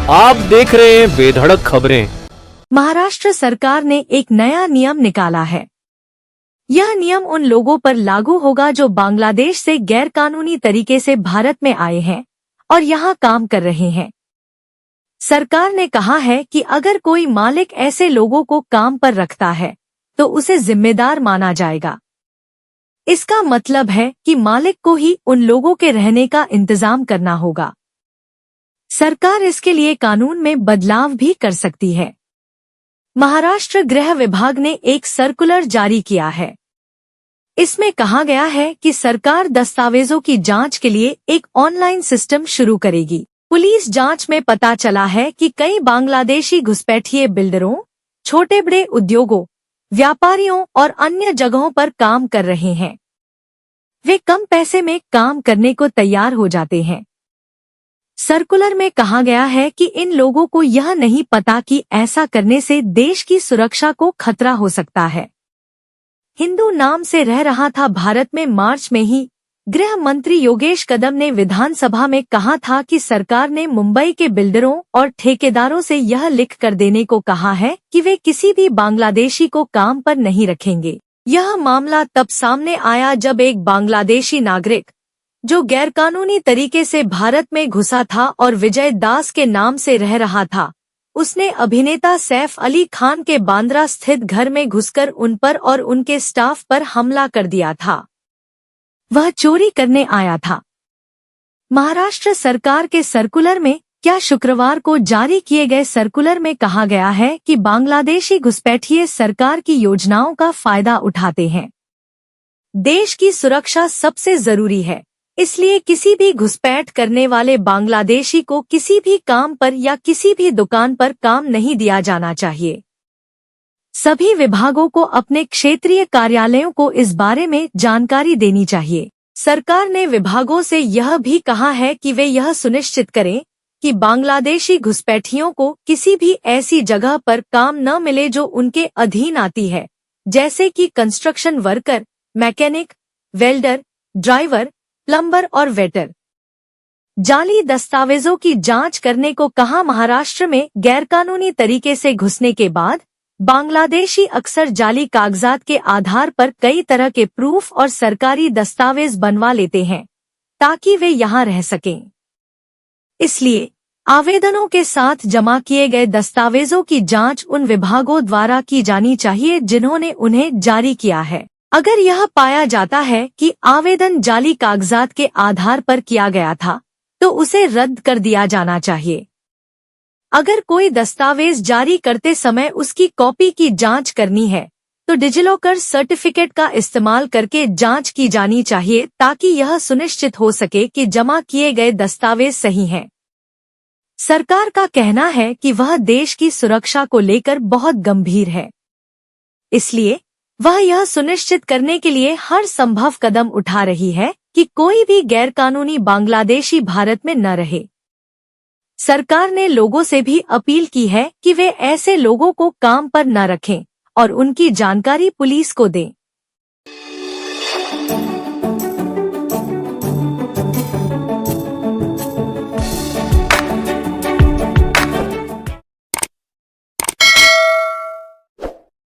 आप देख रहे हैं बेधड़क खबरें। महाराष्ट्र सरकार ने एक नया नियम निकाला है। यह नियम उन लोगों पर लागू होगा जो बांग्लादेश से गैरकानूनी तरीके से भारत में आए हैं और यहाँ काम कर रहे हैं। सरकार ने कहा है कि अगर कोई मालिक ऐसे लोगों को काम पर रखता है तो उसे जिम्मेदार माना जाएगा। इसका मतलब है कि मालिक को ही उन लोगों के रहने का इंतजाम करना होगा। सरकार इसके लिए कानून में बदलाव भी कर सकती है। महाराष्ट्र गृह विभाग ने एक सर्कुलर जारी किया है। इसमें कहा गया है कि सरकार दस्तावेजों की जांच के लिए एक ऑनलाइन सिस्टम शुरू करेगी। पुलिस जांच में पता चला है कि कई बांग्लादेशी घुसपैठिए बिल्डरों, छोटे बड़े उद्योगों, व्यापारियों और अन्य जगहों पर काम कर रहे हैं। वे कम पैसे में काम करने को तैयार हो जाते हैं। सर्कुलर में कहा गया है कि इन लोगों को यह नहीं पता कि ऐसा करने से देश की सुरक्षा को खतरा हो सकता है। हिंदू नाम से रह रहा था भारत में मार्च में ही गृह मंत्री योगेश कदम ने विधानसभा में कहा था कि सरकार ने मुंबई के बिल्डरों और ठेकेदारों से यह लिख कर देने को कहा है कि वे किसी भी बांग्लादेशी को काम पर नहीं रखेंगे। यह मामला तब सामने आया जब एक बांग्लादेशी नागरिक जो गैरकानूनी तरीके से भारत में घुसा था और विजय दास के नाम से रह रहा था, उसने अभिनेता सैफ अली खान के बांद्रा स्थित घर में घुसकर उन पर और उनके स्टाफ पर हमला कर दिया था। वह चोरी करने आया था। महाराष्ट्र सरकार के सर्कुलर में शुक्रवार को जारी किए गए सर्कुलर में कहा गया है कि बांग्लादेशी घुसपैठिए सरकार की योजनाओं का फायदा उठाते हैं। देश की सुरक्षा सबसे जरूरी है, इसलिए किसी भी घुसपैठ करने वाले बांग्लादेशी को किसी भी काम पर या किसी भी दुकान पर काम नहीं दिया जाना चाहिए। सभी विभागों को अपने क्षेत्रीय कार्यालयों को इस बारे में जानकारी देनी चाहिए। सरकार ने विभागों से यह भी कहा है कि वे यह सुनिश्चित करें कि बांग्लादेशी घुसपैठियों को किसी भी ऐसी जगह पर काम न मिले जो उनके अधीन आती है, जैसे कि construction worker, mechanic, welder, driver, plumber और वेटर। जाली दस्तावेजों की जांच करने को कहा। महाराष्ट्र में गैरकानूनी तरीके से घुसने के बाद बांग्लादेशी अक्सर जाली कागजात के आधार पर कई तरह के प्रूफ और सरकारी दस्तावेज बनवा लेते हैं ताकि वे यहाँ रह सकें। इसलिए आवेदनों के साथ जमा किए गए दस्तावेजों की जांच उन विभागों द्वारा की जानी चाहिए जिन्होंने उन्हें जारी किया है। अगर यह पाया जाता है कि आवेदन जाली कागजात के आधार पर किया गया था तो उसे रद्द कर दिया जाना चाहिए। अगर कोई दस्तावेज जारी करते समय उसकी कॉपी की जांच करनी है तो डिजिलॉकर सर्टिफिकेट का इस्तेमाल करके जांच की जानी चाहिए ताकि यह सुनिश्चित हो सके कि जमा किए गए दस्तावेज सही हैं। सरकार का कहना है कि वह देश की सुरक्षा को लेकर बहुत गंभीर है, इसलिए वह यह सुनिश्चित करने के लिए हर संभव कदम उठा रही है कि कोई भी गैरकानूनी बांग्लादेशी भारत में न रहे। सरकार ने लोगों से भी अपील की है कि वे ऐसे लोगों को काम पर न रखें और उनकी जानकारी पुलिस को दें।